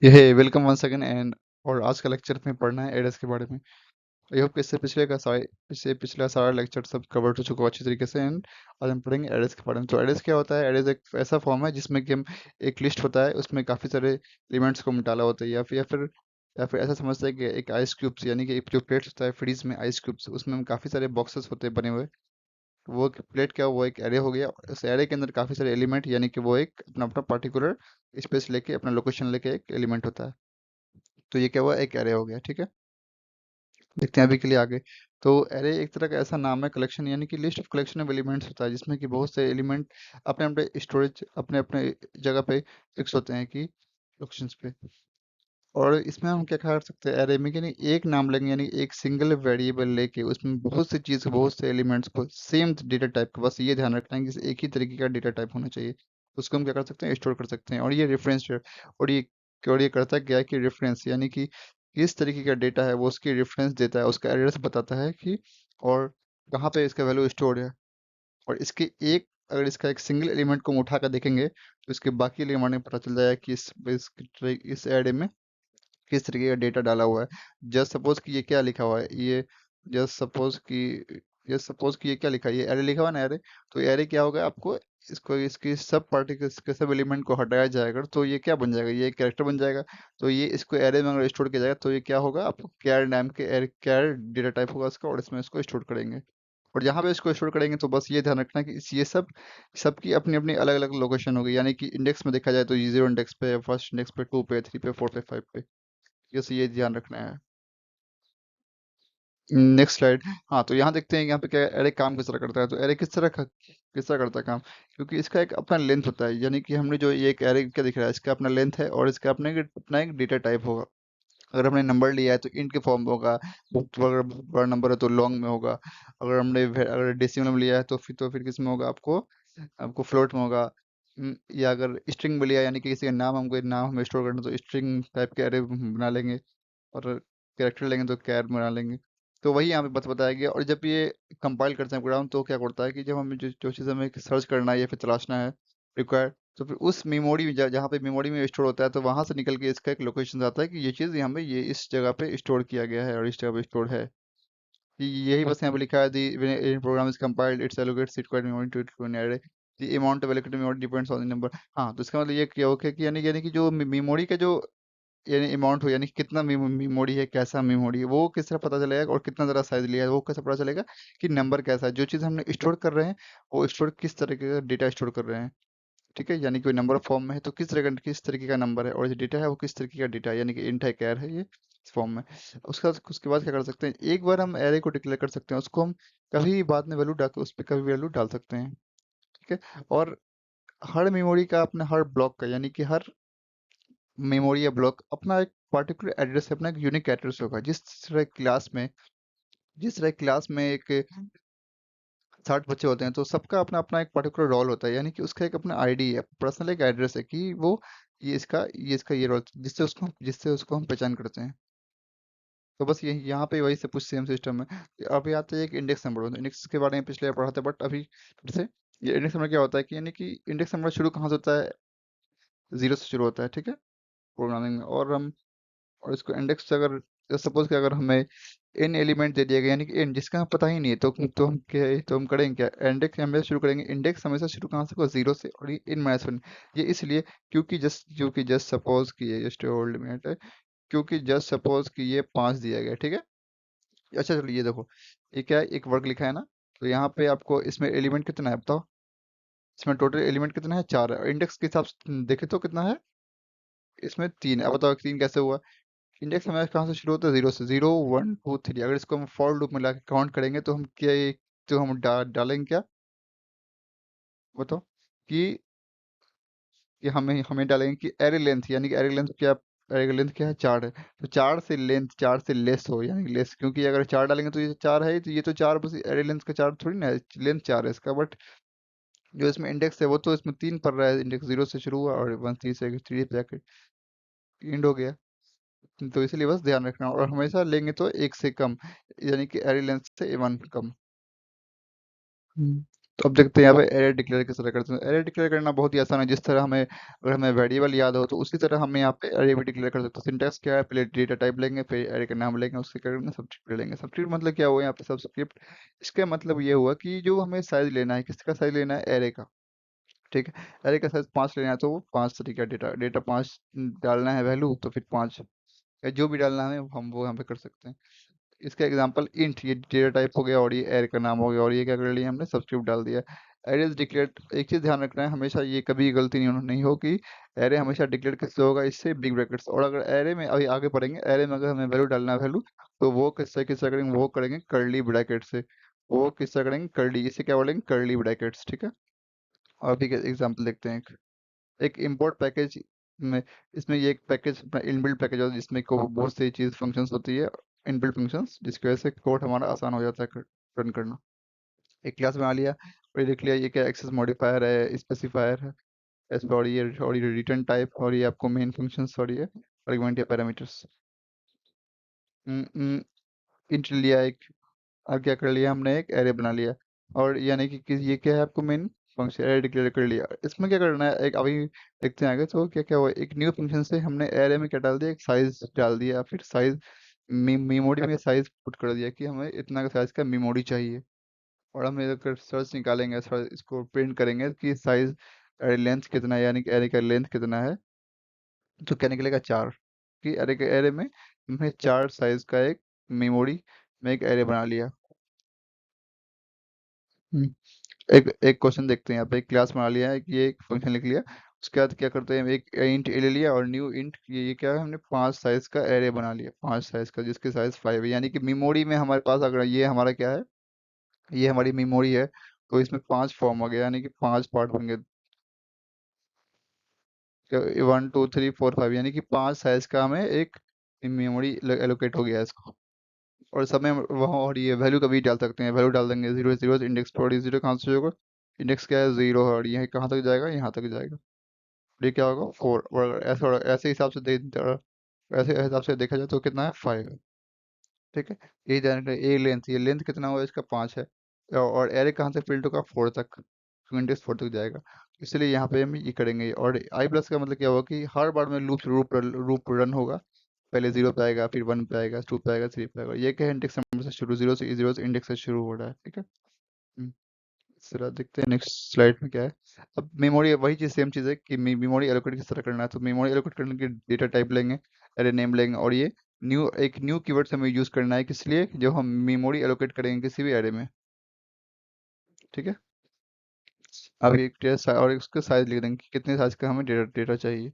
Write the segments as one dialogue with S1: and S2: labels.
S1: ये welcome once again and और आज का लेक्चर में पढ़ना है एरेस के बारे में। आई होप कि इससे पिछला सारा लेक्चर सब कवर हो चुका हो अच्छी तरीके से। एंड आज हम पढ़ेंगे एरेस के बारे में। तो एरेस क्या होता है? एरेस एक ऐसा फॉर्म है जिसमें कि हम एक लिस्ट होता है, उसमें काफ़ी सारे एलिमेंट्स को हम डाला होता है, या फिर ऐसा समझते हैं कि एक आइस क्यूब्स, यानी कि एक जो प्लेट्स होता है फ्रीज में, आइस क्यूब्स, उसमें हम काफ़ी सारे बॉक्सेस होते हैं बने हुए। वो एक प्लेट क्या, वो एक एरे हो गया। उस एरे के अंदर काफ़ी सारे एलिमेंट, यानी कि वो एक अपना अपना पर्टिकुलर स्पेस लेके, अपना लोकेशन लेके एक एलिमेंट होता है। तो ये क्या हुआ, एक एरे हो गया। ठीक है, देखते हैं अभी के लिए आगे। तो एरे एक तरह का ऐसा नाम है, कलेक्शन यानी कि list of collection of elements होता है, जिसमें कि बहुत से एलिमेंट अपने अपने स्टोरेज, अपने अपने जगह पे फिक्स होते हैं कि लोकेशंस पे। और इसमें हम क्या कर सकते हैं एरे में, कि नहीं, एक नाम लेंगे, यानी एक सिंगल वेरिएबल लेके उसमें बहुत सी चीज़, बहुत से एलिमेंट्स को सेम डेटा टाइप का, बस ये ध्यान रखना है कि एक ही तरीके का डेटा टाइप होना चाहिए। उसको हम क्या कर सकते हैं, स्टोर कर सकते हैं। और ये रेफरेंस, और ये करता क्या है कि रेफरेंस, यानी कि किस तरीके का डेटा है वो उसकी रेफरेंस देता है, उसका एड्रेस बताता है कि और कहाँ पे इसका वैल्यू स्टोर है। और इसके एक, अगर इसका एक सिंगल एलिमेंट को हम उठा कर देखेंगे तो इसके बाकी एलिमेंट में पता चल जाएगा कि इस एरे में किस तरीके का डेटा डाला हुआ है। जस्ट सपोज कि ये क्या लिखा हुआ है, ये जस्ट सपोज कि जस्ट सपोज कि ये क्या लिखा है, ये एरे लिखा हुआ है ना, एरे। तो एरे क्या होगा, आपको इसको, इसकी सब पार्टिकल्स के सब एलिमेंट को हटाया जाएगा तो ये क्या बन जाएगा, ये एक कैरेक्टर बन जाएगा। तो ये इसको एरे में अगर स्टोर किया जाएगा तो ये क्या होगा, आपको कैर नाम के एरे, कैर डेटा टाइप होगा इसका, और इसमें इसको स्टोर करेंगे। और जहाँ पे इसको स्टोर करेंगे तो बस ये ध्यान रखना कि ये सब, सबकी अपनी अपनी अलग अलग लोकेशन होगी। यानी कि इंडेक्स में देखा जाए तो ये 0 इंडेक्स पे, फर्स्ट इंडेक्स पे, 2 पे, 3 पे, 4 पे, 5 पे। ये ध्यान रखना है। Next slide. हाँ, तो यहाँ देखते हैं यहाँ पे क्या एरे काम किस तरह करता है। तो एरे किस तरह करता है काम, क्योंकि इसका एक अपना लेंथ होता है। यानी कि हमने जो ये एक एरे क्या दिख रहा है, इसका अपना लेंथ है और इसका अपना एक डेटा टाइप होगा। अगर हमने नंबर लिया है तो इंट के फॉर्म में होगा, अगर बड़ा नंबर है तो लॉन्ग में होगा। अगर डेसिमल में लिया है तो फिर किस में होगा, आपको आपको फ्लोट में होगा। या अगर स्ट्रिंग में लिया, यानी कि किसी का नाम, हमको नाम हमें स्टोर करना, तो स्ट्रिंग टाइप के एरे बना लेंगे। और कैरेक्टर लेंगे तो कैर बना लेंगे। तो वही यहाँ पे बताया गया। और जब ये कंपाइल करते हैं प्रोग्राम, तो क्या करता है कि जब हमें जो चीज़ हमें सर्च करना है या फिर तलाशना है, रिक्वायर्ड, तो फिर उस मेमोरी में जहाँ पे मेमोरी में स्टोर होता है, तो वहां से निकल के इसका एक लोकेशन आता है कि ये चीज़ यहाँ पे, ये इस जगह पे स्टोर किया गया है और इस जगह पे स्टोर है। यही बस यहाँ पे लिखा है, the program is compiled its allocates required memory to an array, the amount of allocated memory depends on the number. हाँ, तो इसका मतलब ये क्या होगा कि यानी कि जो मेमोरी का जो, यानी अमाउंट हो, यानी कि कितना मेमोरी है, कैसा मेमोरी है, वो किस तरह पता चलेगा, और कितना ज़रा साइज लिया है वो कैसे पता चलेगा, कि नंबर कैसा है, जो चीज़ हमने स्टोर कर रहे हैं वो स्टोर किस तरीके का डेटा स्टोर कर रहे हैं। ठीक है, यानी कि कोई नंबर फॉर्म में है तो किस तरीके का नंबर है, और जो डेटा है वो किस तरीके का डेटा है, यानी कि इंट है, कैर है, ये इस फॉर्म में। उसके बाद क्या कर सकते हैं, एक बार हम एरे को डिक्लेयर कर सकते हैं, उसको हम कभी बाद में वैल्यू डाल के उस पर कभी वैल्यू डाल सकते हैं। ठीक है। और हर मेमोरी का अपना, हर ब्लॉक का, यानी कि हर मेमोरी या ब्लॉक अपना एक पर्टिकुलर एड्रेस है, अपना एक यूनिक एड्रेस होगा। जिस तरह क्लास में एक 60 बच्चे होते हैं, तो सबका अपना अपना एक पर्टिकुलर रोल होता है, यानी कि उसका एक अपना आईडी है, पर्सनल एक एड्रेस है, कि वो ये रोल, जिससे उसको हम पहचान करते हैं। तो बस ये यहाँ पे वही सब कुछ सेम सिस्टम है। अभी आते हैं एक इंडेक्स नंबर। इंडेक्स के बारे में पिछले पढ़ा था, बट अभी फिर से, ये इंडेक्स नंबर क्या होता है, कि यानी कि इंडेक्स नंबर शुरू कहाँ से होता है, जीरो से शुरू होता है। ठीक है, प्रोग्रामिंग में। और इसको इंडेक्स, अगर सपोज कि अगर हमें इन एलिमेंट दे दिया गया, यानी कि इन जिसका हमें पता ही नहीं है, तो हम करेंगे क्या, इंडेक्स हमेशा शुरू करेंगे। इंडेक्स हमेशा शुरू कहाँ से होगा, जीरो से। और ये इन -1, ये इसलिए क्योंकि जस्ट सपोज कि ये जस्ट होल्ड मिनट है, क्योंकि जस्ट सपोज कि ये 5 दिया गया। ठीक है। अच्छा चलो, ये देखो, ये क्या है, एक वर्ग लिखा है ना। तो यहाँ पे आपको इसमें एलिमेंट कितना है बताओ, इसमें टोटल एलिमेंट कितना है, 4 है। इंडेक्स के हिसाब से देखे तो कितना है, इसमें 3 है। अब बताओ 3 कैसे हुआ। इंडेक्स हमारे कहाँ से शुरू होता है, जीरो से। 0 1 2 3। अगर इसको हम फॉर लूप में ला के काउंट करेंगे तो हम क्या, तो हम डालेंगे क्या, बताओ, कि हमें हमें डालेंगे कि एरे लेंथ, यानी कि एरे लेंथ क्या है, 4 है। तो 4 से लेस हो, यानी लेस, क्योंकि अगर 4 डालेंगे तो ये 4 है, तो ये तो 4, बस एरे लेंथ का 4 थोड़ी ना है, लेंथ 4 है इसका। बट जो इसमें इंडेक्स है वो तो इसमें 3 पड़ रहा है, इंडेक्स 0 से शुरू हुआ और 1 3 से 3 पे जाके एंड हो गया। तो इसलिए बस ध्यान रखना, और हमेशा लेंगे तो एक से कम, यानी कि एरे लेंथ से 1 कम। तो अब देखते हैं यहाँ पे एरे डिक्लेयर किस तरह करते हैं। एरे डिक्लेयर करना बहुत ही आसान है। जिस तरह हमें, अगर हमें वेरिएबल याद हो तो उसी तरह हम यहाँ पे एरे भी डिक्लेयर कर सकते हैं। सिंटैक्स क्या है, पहले डेटा टाइप लेंगे, फिर एरे का नाम लेंगे, उसके क्या करेंगे, सबस्क्रिप्ट लेंगे। सबस्क्रिप्ट मतलब क्या हुआ यहाँ पे, सबस्क्रिप्ट, इसका मतलब ये हुआ कि जो हमें साइज लेना है, किसका साइज लेना है, एरे का। ठीक है, एरे का साइज 5 लेना है तो वो 5 तरीका डेटा डेटा 5 डालना है वैल्यू, तो फिर 5 या जो भी डालना है हम वो यहाँ पे कर सकते हैं। इसका एग्जांपल इंट, ये डेटा टाइप हो गया और ये एरे का नाम हो गया, और ये क्या कर लिया हमने, सबस्क्रिप्ट डाल दिया। एरे इज डिक्लेयर्ड, एक चीज ध्यान रखना है हमेशा, ये कभी गलती नहीं हो कि एरे हमेशा डिक्लेयर किससे होगा, इससे बिग ब्रैकेट्स। और अगर एरे में अभी आगे पढ़ेंगे, एरे में अगर हमें वैल्यू डालना है वैल्यू, तो वो किससे करेंगे, वो करेंगे कर्ली ब्रैकेट से। वो किससे करेंगे, कर्ली, इसे क्या बोलेंगे, कर्ली ब्रैकेट्स। ठीक है, और अभी एग्जाम्पल देखते हैं। एक इंपोर्ट पैकेज में, इसमें ये एक पैकेज अपना इनबिल्ट पैकेज होता है जिसमें को बहुत सी चीज फंक्शंस होती है, इनबिल्ट फंक्शंस, जिसकी वजह से कोड हमारा आसान हो जाता है रन करना। एक क्लास बना लिया और ये लिख लिया, ये क्या एक्सेस मॉडिफायर है, स्पेसिफायर है, और ये रिटर्न टाइप, और ये आपको मेन फंक्शंस, और ये आर्गुमेंट या पैरामीटर्स। इंट लिया एक, और क्या कर लिया हमने, एक एरे बना लिया। और यानी कि ये क्या है, आपको मेन फंक्शन एरे डिक्लेयर कर लिया। इसमें क्या करना है, एक अभी देखते हैं आगे, तो क्या क्या हुआ, एक न्यू फंक्शन से हमने एरे में क्या डाल दिया, एक साइज डाल दिया, फिर साइज मेमोरी में साइज पुट कर दिया कि हमें इतना का साइज का मेमोरी चाहिए। और हम अगर सर्च निकालेंगे, सर्च इसको प्रिंट करेंगे कि साइज लेंथ कितना है, यानी कि एरे का लेंथ कितना है, तो क्या निकलेगा, 4। कि एरे के एरे में हमने 4 साइज का एक मेमोरी में एक एरे बना लिया। हम्म। एक एक क्वेश्चन देखते हैं, यहाँ पे एक क्लास बना लिया है कि ये एक फंक्शन लिख लिया, उसके बाद क्या करते हैं, एक इंट ले लिया, और न्यू इंट, ये क्या है, हमने 5 साइज का एरे बना लिया, 5 साइज का, जिसके साइज 5 है। यानी कि मेमोरी में हमारे पास, अगर ये हमारा क्या है, ये हमारी मेमोरी है, तो इसमें 5 फॉर्म हो गया, यानी कि 5 पार्ट होंगे, 1 2 3 4 5, यानी कि 5 साइज का हमें एक मेमोरी एलोकेट हो गया है इसको। और सब में वहाँ, और ये वैल्यू कभी डाल सकते हैं, वैल्यू डाल देंगे, जीरो जीरो इंडेक्स पर, और जीरो कहाँ से होगा, इंडेक्स क्या है, 0 है, और ये कहाँ तक जाएगा, यहाँ तक जाएगा। ये क्या होगा, 4। और ऐसा, ऐसे हिसाब से ऐसे हिसाब से देखा जाए तो कितना है, 5 है। ठीक है, ये ध्यान रखना, ए लेंथ, ये लेंथ कितना हुआ, इसका 5 है। और एरे कहाँ से प्रिंट होगा, 4 तक, इंडेक्स 4 तक जाएगा। इसलिए यहाँ पे हम ये करेंगे। और आई प्लस का मतलब क्या होगा कि हर बार में लूप रन होगा। पहले 0 पे आएगा, फिर 1 पे आएगा, 2 पे आएगा, 3 पे आएगा। ये क्या है, इंडेक्स नंबर से शुरू, जीरो से इंडेक्स से शुरू हो रहा है। ठीक है। हम्म, चलो देखते हैं नेक्स्ट स्लाइड में क्या है। अब मेमोरी, वही चीज़, सेम चीज़ है कि मेमोरी एलोकेट किस तरह करना है। तो मेमोरी एलोकेट करने के डेटा टाइप लेंगे, अरे नेम लेंगे, और ये एक न्यू कीवर्ड हमें यूज़ करना है, किस लिए, जो हम मेमोरी एलोकेट करेंगे किसी भी एरे में। ठीक है, अब एक और उसका साइज लिख देंगे कि कितने साइज का हमें डेटा डेटा चाहिए।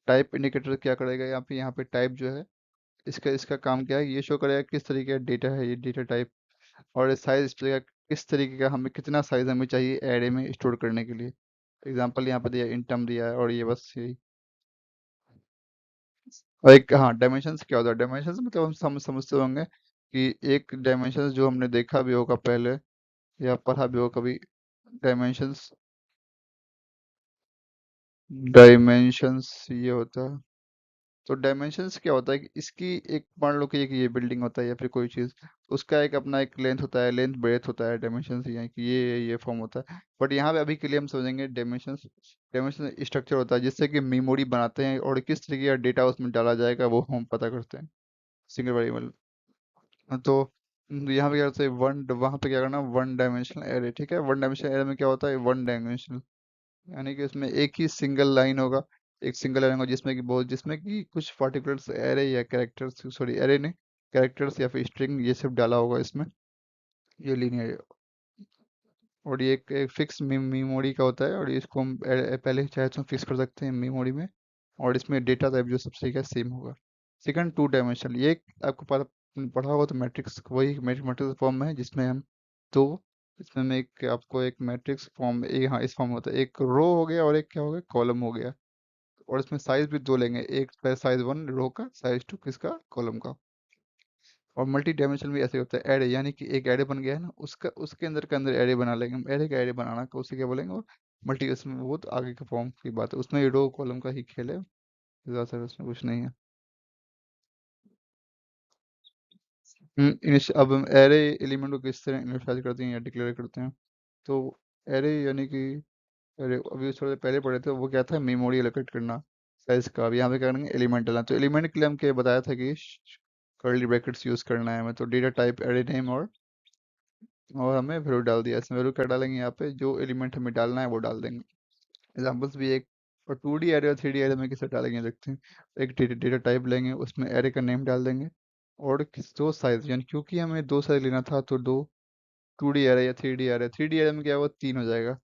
S1: टाइप इंडिकेटर क्या करेगा, यहाँ पे टाइप जो है, इसका इसका काम क्या है, ये शो करेगा किस तरीके का डेटा है, ये डेटा टाइप। और साइज इसका किस तरीके का, हमें कितना साइज हमें चाहिए एरे में स्टोर करने के लिए। एग्जांपल यहाँ पे दिया, इंटम दिया है, और ये बस यही। और एक, हाँ, डायमेंशंस क्या होता है, डायमेंशंस मतलब हम समझते होंगे कि एक डायमेंशंस जो हमने देखा भी होगा पहले, या पढ़ा भी होगा कभी, डायमेंशंस, डायमेंशंस ये होता है। तो डायमेंशंस क्या होता है कि इसकी एक, मान लो कि एक ये बिल्डिंग होता है या फिर कोई चीज़, उसका एक अपना एक लेंथ होता है, लेंथ ब्रेथ होता है, डायमेंशंस ये है कि ये फॉर्म होता है। बट यहाँ पे अभी के लिए हम समझेंगे डायमेंशंस। डायमेंशन स्ट्रक्चर होता है जिससे कि मेमोरी बनाते हैं, और किस तरीके का डेटा उसमें डाला जाएगा वो हम पता करते हैं, सिंगल वेरिएबल। तो यहाँ पे क्या करते हैं, वहाँ पे क्या करना, वन डायमेंशनल एरे। ठीक है, वन डायमेंशनल एरे में क्या होता है, वन डायमेंशनल, यानी कि उसमें एक ही सिंगल लाइन होगा, एक सिंगल लाइन होगा जिसमें कि कुछ पर्टिकुलर एरे या कैरेक्टर्स, सॉरी एरे नहीं, कैरेक्टर्स या फिर स्ट्रिंग, ये सब डाला होगा इसमें, ये लीनियर। और ये एक फिक्स मेमोरी का होता है, और इसको हम पहले चाहे तो फिक्स कर सकते हैं मेमोरी में। और इसमें डेटा टाइप जो सबसे क्या सेम होगा। सेकंड, टू डायमेंशनल, ये आपको पढ़ा होगा तो मैट्रिक्स, वही मैट्रिक्स फॉर्म में है, जिसमें हम दो, इसमें मैं एक आपको एक मैट्रिक्स फॉर्म, हाँ, इस फॉर्म में होता है, एक रो हो गया और एक क्या हो गया, कॉलम हो गया। और इसमें साइज भी दो लेंगे, एक साइज 1 रो का, साइज 2 किसका, कॉलम का। और मल्टी डायमेंशनल भी ऐसे होता है, एरे, यानी कि एक एरे बन गया है ना, उसका उसके अंदर के अंदर एरे बना लेंगे हम, एरे का एरे बनाना को उसे क्या बोलेंगे। और मल्टी, उसमें वो तो आगे के फॉर्म की बात है, उसमें रो कॉलम का ही खेल है, ज़्यादातर उसमें कुछ नहीं है। अब हम एरे एलिमेंट को किस तरह इनिशियलाइज करते हैं या डिक्लेयर करते हैं। तो एरे यानी कि, अरे अभी थोड़ा देर पहले पढ़े थे, वो क्या था, मेमोरी एलोकेट करना साइज का। अब यहाँ पे क्या करेंगे, एलिमेंट डालना। तो एलिमेंट के लिए हम क्या बताया था कि कर्ली ब्रैकेट्स यूज करना है हमें। तो डेटा टाइप एरे नेम, और हमें वैल्यू डाल दिया। इसमें वैल्यू क्या डालेंगे, यहाँ पे जो एलिमेंट हमें डालना है वो डाल देंगे। एग्जाम्पल्स भी एक, और 2D एरे और 3D एरे में किसे डालेंगे देखते हैं। एक डेटा टाइप लेंगे, उसमें एरे का नेम डाल देंगे, और दो साइज, यानी क्योंकि हमें दो साइज लेना था तो दो, 2D एरे या 3D एरे। 3D एरे में क्या होगा, तीन हो जाएगा।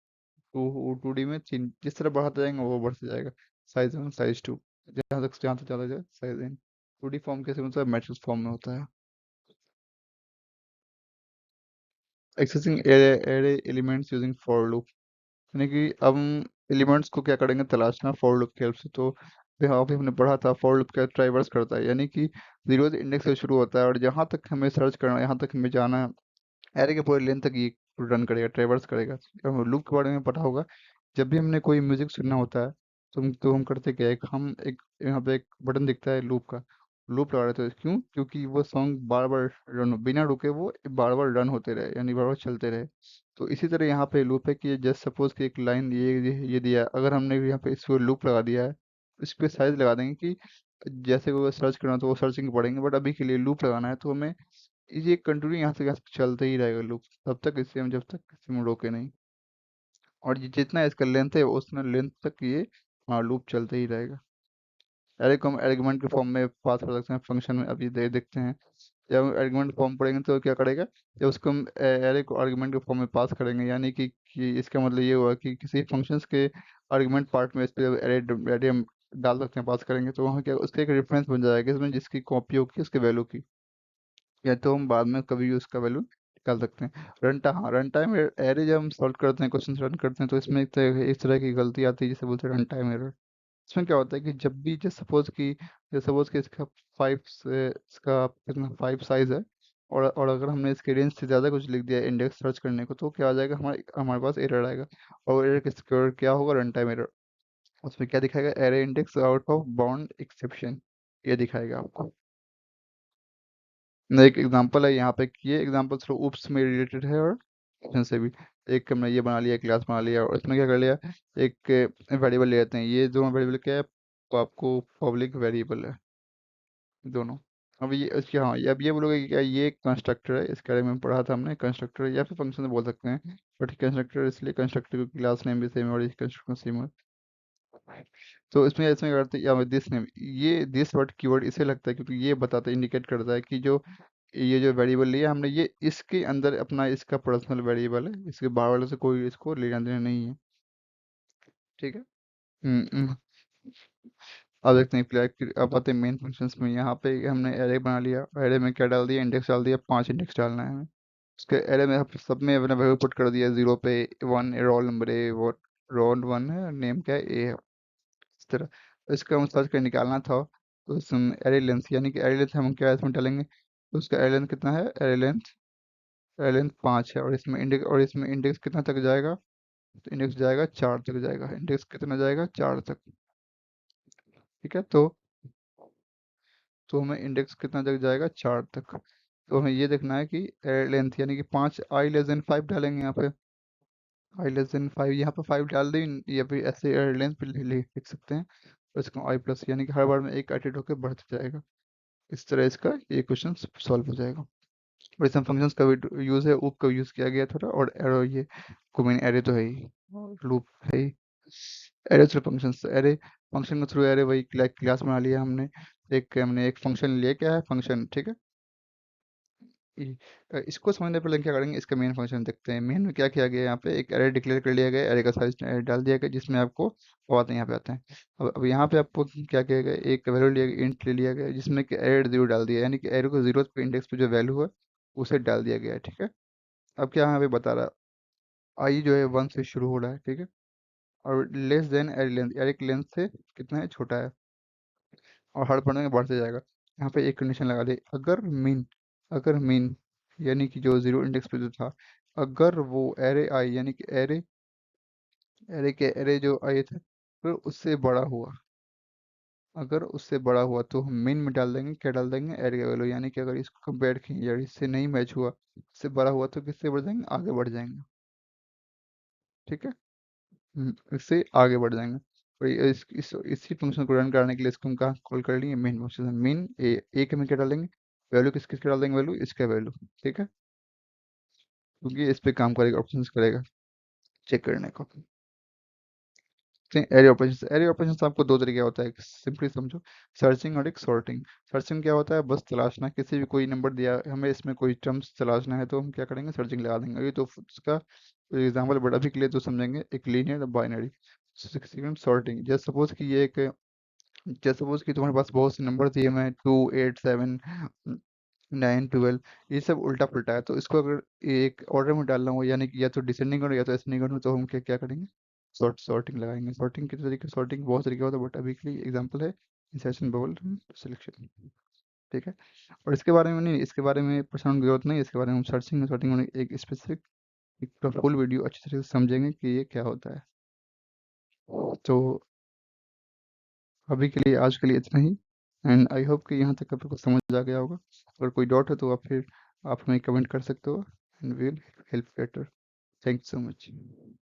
S1: 2D में तीन, जिस तरह बढ़ाते जाएंगे वो बढ़ते जाएगा। साइज 1, साइज 2, जहाँ तक चला जाए साइज एन। 2D फॉर्म कैसे मतलब मैट्रिक्स फॉर्म में होता है। Accessing array, array elements using for loop, यानी कि अब हम एलिमेंट्स को क्या करेंगे, तलाशना फॉर लूप की हेल्प से। तो यहाँ पे हमने पढ़ा था फॉर लूप क्या ट्राइवर्स करता है, यानी कि जीरो इंडेक्स से शुरू होता है, और जहाँ तक हमें सर्च करना है, यहाँ तक हमें जाना है, एरे के पूरे लेंथ तक ये रन करेगा, ट्राइवर्स करेगा। हमें लूप के बारे में पता होगा। जब भी हमने कोई म्यूजिक सुनना होता है, तो हम करते क्या है, हम एक यहाँ पे एक बटन दिखता है लूप का, लूप लगा देते हैं। क्यों? क्योंकि वो सॉन्ग बार बार रन, बिना रुके वो बार बार रन होते रहे, यानी बार बार चलते रहे। तो इसी तरह यहाँ पे लूप है कि जस्ट सपोज कि एक लाइन ये दिया है, अगर हमने यहाँ पे इसको लूप लगा दिया है, इस पे साइज लगा देंगे कि जैसे वो सर्च करना तो वो सर्चिंग पढ़ेंगे, बट अभी के लिए लूप लगाना है तो हमें ये कंटिन्यू यहाँ से चलते ही रहेगा लूप, तब तक इससे हम, जब तक इसे हम रोके नहीं। और ये जितना इसका लेंथ है उतना लेंथ तक ये लूप चलते ही रहेगा। एरे को हम आर्गुमेंट के फॉर्म में पास कर सकते हैं फंक्शन में, अभी देखते हैं। जब हम आर्गुमेंट फॉर्म पढ़ेंगे तो क्या करेगा, जब उसको हम एरे को आर्गुमेंट के फॉर्म में पास करेंगे, यानी कि इसका मतलब ये हुआ कि किसी फंक्शंस के आर्गुमेंट पार्ट में इस पे एरे हम डाल सकते हैं, पास करेंगे तो वहाँ क्या उसका एक रेफरेंस बन जाएगा इसमें, जिसकी कॉपी होगी उसके वैल्यू की, या तो हम बाद में कभी भी उसका वैल्यू निकाल सकते हैं। रन टाइम एरे जब हम सॉल्व करते हैं, क्वेश्चन रन करते हैं, तो इसमें इस तरह की गलती आती है जिसे बोलते हैं रन टाइम एरर। इसमें क्या होता है कि जब भी जैसे सपोज कि इसका इसका कितना 5 साइज है, और अगर हमने इसके रेंज से ज़्यादा कुछ लिख दिया इंडेक्स सर्च करने को, तो क्या आ जाएगा, हमारे हमारे पास एरर आएगा। और एरर किस क्या होगा, रन टाइम एरर। उसमें क्या दिखाएगा, array index out of bound exception, ये दिखाएगा आपको। एक एग्जांपल है यहाँ पे कि ये एग्जांपल थ्रू उप्स में रिलेटेड है, और फंक्शन से भी। एक हमने ये बना लिया, क्लास बना लिया, और इसमें क्या कर लिया, एक वेरिएबल ले लेते हैं। ये दोनों वेरिएबल क्या है, तो आपको पब्लिक वेरिएबल है दोनों। अब ये इसके, हाँ, ये अब ये बोलोगे कि क्या ये कंस्ट्रक्टर है, इसके बारे में पढ़ा था हमने, कंस्ट्रक्टर या फिर फंक्शन बोल सकते हैं, बट कंस्ट्रक्टर इसलिए कंस्ट्रक्टर की क्लास नेम भी सेम है और कंस्ट्रक्टर सेम है। तो इसमें इसमें करते हैं, या दिस नेम, ये दिस वर्ड कीवर्ड इसे लगता है क्योंकि ये बताता है, इंडिकेट करता है कि जो ये जो वेरिएबल लिया हमने, ये इसके अंदर अपना इसका पर्सनल वेरिएबल है, इसके बाहर वाले से कोई इसको लेना देना नहीं है। ठीक है। हम्म। अब देखते हैं अब आते हैं मेन फंक्शंस में। यहाँ पे हमने एरे बना लिया, एरे में क्या डाल दिया, इंडेक्स डाल दिया, 5 इंडेक्स डालना है हमें। उसके एरे में सब में अपना वैल्यू पुट कर दिया, 0 पे 1 रोल नंबर ए, वो रोल 1 है, नेम क्या है, ए है। इस तरह इसका हम सर्च कर निकालना था। तो इसमें एरे लेंथ, यानी कि एरे लेंथ हम क्या इसमें डालेंगे, तो उसका एरे लेंथ कितना है, एरे लेंथ 5 है, और इसमें इंडेक्स कितना तक जाएगा, तो इंडेक्स जाएगा 4 तक जाएगा, इंडेक्स कितना जाएगा, 4 तक। ठीक है। तो हमें इंडेक्स कितना तक जाएगा, 4 तक। तो हमें ये देखना है कि एरे लेंथ, यानी कि 5, आई लेस देन 5 डालेंगे यहाँ पे। आई लेस देन 5, यहाँ पे 5 डाल दें, या फिर ऐसे एरे लेंथ पे लिख सकते हैं। और इसको आई प्लस, यानी कि हर बार में एक एडिट होकर बढ़ते जाएगा। इस तरह इसका ये क्वेश्चन सॉल्व हो जाएगा। और इसमें फंक्शंस का भी यूज़ है, ऊप का यूज़ किया गया है थोड़ा, और एरो ये को एरे तो है ही, लूप है ही। Array through functions, array function के थ्रू एरे, वही क्लास बना लिया हमने। हमने एक फंक्शन लिया, क्या है फंक्शन, ठीक है। इसको समझने पहले क्या करेंगे, इसका मेन फंक्शन देखते हैं। मेन में क्या किया गया, यहाँ पे एक एरे डिक्लेयर कर लिया गया, एरे का साइज डाल दिया गया, जिसमें आपको वो आते हैं, यहाँ पे आते हैं। अब यहाँ पे आपको क्या किया गया, एक वैल्यू लिया गया, इंट ले लिया गया, जिसमें कि एरे 0 डाल दिया, यानी कि एरे को 0 पे इंडेक्स पे जो वैल्यू है उसे डाल दिया गया है। ठीक है। अब क्या यहाँ पे बता रहा है, आई जो है 1 से शुरू हो रहा है, ठीक है, और less than array length, array की लेंथ से कितना है, छोटा है, और हर पढ़ने में बढ़ते जाएगा। यहाँ पे एक कंडीशन लगा दी, अगर मीन यानी कि जो 0 इंडेक्स पे जो था, अगर वो एरे आई, यानी कि एरे जो आई थे फिर उससे बड़ा हुआ, अगर उससे बड़ा हुआ तो हम मीन में डाल देंगे, क्या डाल देंगे, एरे का वैल्यू। यानी कि अगर इसको कंपेयर किए या इससे नहीं मैच हुआ, इससे बड़ा हुआ, तो किससे बढ़ जाएंगे, आगे बढ़ जाएंगे। ठीक है। इससे आगे बढ़ जाएंगे। और इसी फंक्शन को रन कराने के लिए इसको हम कहाँ कॉल कर लेंगे, मेन फंक्शन। मेन ए के में क्या डालेंगे, वैल्यू किसके डाल देंगे, वैल्यू इसका वैल्यू, ठीक है, क्योंकि इस पे काम करेगा, ऑप्शंस करेगा चेक करने को। एरे ऑपरेशन आपको दो तरीके होता है, एक सिंपली समझो, सर्चिंग और एक सॉर्टिंग। सर्चिंग क्या होता है, बस तलाशना, किसी भी कोई नंबर दिया हमें, इसमें कोई टर्म्स तलाशना है तो हम क्या करेंगे, सर्चिंग लगा देंगे। ये तो उसका एग्जांपल बड़ा भी क्लियर तो समझेंगे, एक लीनियर बाइनरी। सेकंड सॉर्टिंग, जैसे सपोज कि ये एक, जैसे सपोज कि तुम्हारे पास बहुत से नंबर दिए हुए हैं, 2 8 7 9 12, ये सब उल्टा पुल्टा है, तो इसको अगर एक ऑर्डर में डालना हो, यानी कि या तो डिसेंडिंग करो या तो असेंडिंग करो, तो हम क्या क्या करेंगे, सॉर्टिंग लगाएंगे। सॉर्टिंग के तरीके, सॉर्टिंग बहुत तरीके होता है, बट अभी के लिए एग्जांपल है इंसर्शन, बबल, सिलेक्शन, ठीक है। और इसके बारे में नहीं, इसके बारे में परेशान होने की जरूरत नहीं है, इसके बारे में हम सर्चिंग सॉर्टिंग में एक स्पेसिफिक एक फुल वीडियो अच्छी तरह से समझेंगे कि ये क्या होता है। तो अभी के लिए, आज के लिए इतना ही, एंड आई होप कि यहाँ तक आपको समझ आ गया होगा। अगर कोई डाउट है तो आप फिर आप हमें कमेंट कर सकते हो, and will help later. Thank you so much.